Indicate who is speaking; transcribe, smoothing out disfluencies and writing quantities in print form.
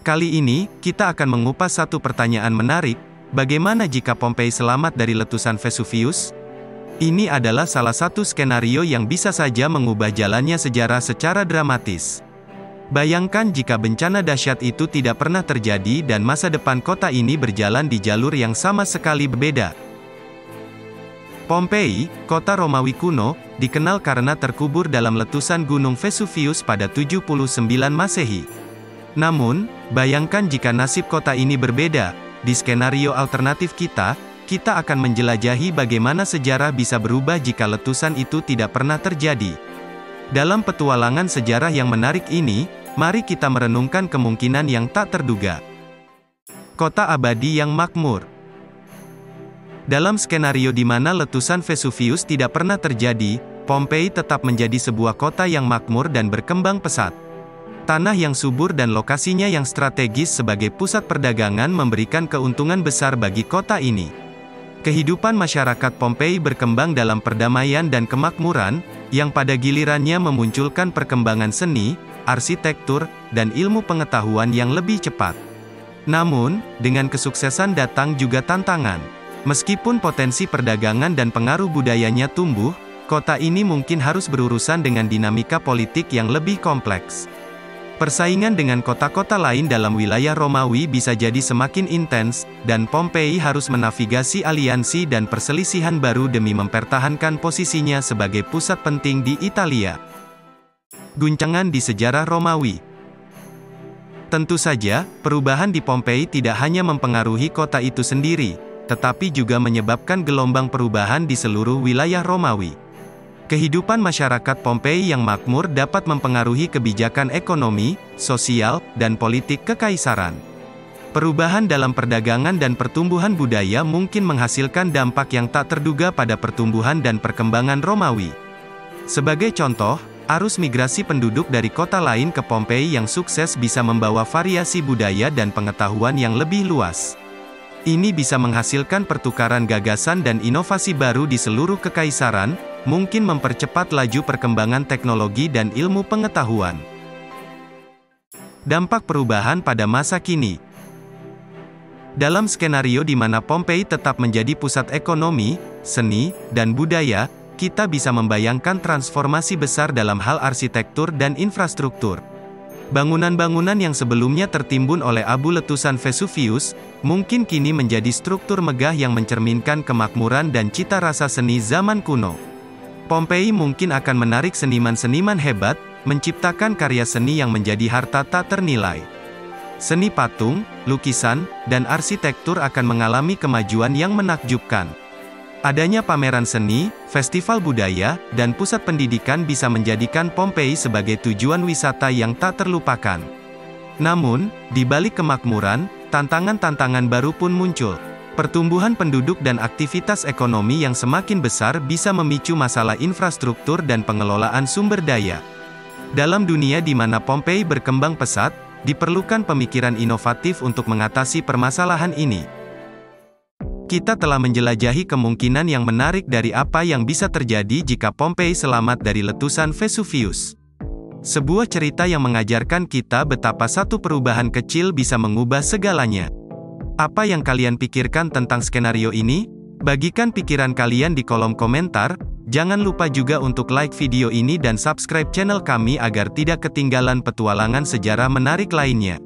Speaker 1: Kali ini, kita akan mengupas satu pertanyaan menarik, bagaimana jika Pompei selamat dari letusan Vesuvius? Ini adalah salah satu skenario yang bisa saja mengubah jalannya sejarah secara dramatis. Bayangkan jika bencana dahsyat itu tidak pernah terjadi dan masa depan kota ini berjalan di jalur yang sama sekali berbeda. Pompei, kota Romawi kuno, dikenal karena terkubur dalam letusan Gunung Vesuvius pada 79 Masehi. Namun, bayangkan jika nasib kota ini berbeda. Di skenario alternatif kita akan menjelajahi bagaimana sejarah bisa berubah jika letusan itu tidak pernah terjadi. Dalam petualangan sejarah yang menarik ini, mari kita merenungkan kemungkinan yang tak terduga. Kota abadi yang makmur. Dalam skenario di mana letusan Vesuvius tidak pernah terjadi, Pompei tetap menjadi sebuah kota yang makmur dan berkembang pesat. Tanah yang subur dan lokasinya yang strategis sebagai pusat perdagangan memberikan keuntungan besar bagi kota ini. Kehidupan masyarakat Pompei berkembang dalam perdamaian dan kemakmuran, yang pada gilirannya memunculkan perkembangan seni, arsitektur, dan ilmu pengetahuan yang lebih cepat. Namun, dengan kesuksesan datang juga tantangan. Meskipun potensi perdagangan dan pengaruh budayanya tumbuh, kota ini mungkin harus berurusan dengan dinamika politik yang lebih kompleks. Persaingan dengan kota-kota lain dalam wilayah Romawi bisa jadi semakin intens, dan Pompei harus menavigasi aliansi dan perselisihan baru demi mempertahankan posisinya sebagai pusat penting di Italia. Guncangan di sejarah Romawi. Tentu saja, perubahan di Pompei tidak hanya mempengaruhi kota itu sendiri, tetapi juga menyebabkan gelombang perubahan di seluruh wilayah Romawi. Kehidupan masyarakat Pompei yang makmur dapat mempengaruhi kebijakan ekonomi, sosial, dan politik kekaisaran. Perubahan dalam perdagangan dan pertumbuhan budaya mungkin menghasilkan dampak yang tak terduga pada pertumbuhan dan perkembangan Romawi. Sebagai contoh, arus migrasi penduduk dari kota lain ke Pompei yang sukses bisa membawa variasi budaya dan pengetahuan yang lebih luas. Ini bisa menghasilkan pertukaran gagasan dan inovasi baru di seluruh kekaisaran, mungkin mempercepat laju perkembangan teknologi dan ilmu pengetahuan. Dampak perubahan pada masa kini. Dalam skenario di mana Pompei tetap menjadi pusat ekonomi, seni, dan budaya, kita bisa membayangkan transformasi besar dalam hal arsitektur dan infrastruktur. Bangunan-bangunan yang sebelumnya tertimbun oleh abu letusan Vesuvius, mungkin kini menjadi struktur megah yang mencerminkan kemakmuran dan cita rasa seni zaman kuno. Pompei mungkin akan menarik seniman-seniman hebat, menciptakan karya seni yang menjadi harta tak ternilai. Seni patung, lukisan, dan arsitektur akan mengalami kemajuan yang menakjubkan. Adanya pameran seni, festival budaya, dan pusat pendidikan bisa menjadikan Pompei sebagai tujuan wisata yang tak terlupakan. Namun, di balik kemakmuran, tantangan-tantangan baru pun muncul. Pertumbuhan penduduk dan aktivitas ekonomi yang semakin besar bisa memicu masalah infrastruktur dan pengelolaan sumber daya. Dalam dunia di mana Pompei berkembang pesat, diperlukan pemikiran inovatif untuk mengatasi permasalahan ini. Kita telah menjelajahi kemungkinan yang menarik dari apa yang bisa terjadi jika Pompei selamat dari letusan Vesuvius. Sebuah cerita yang mengajarkan kita betapa satu perubahan kecil bisa mengubah segalanya. Apa yang kalian pikirkan tentang skenario ini? Bagikan pikiran kalian di kolom komentar. Jangan lupa juga untuk like video ini dan subscribe channel kami agar tidak ketinggalan petualangan sejarah menarik lainnya.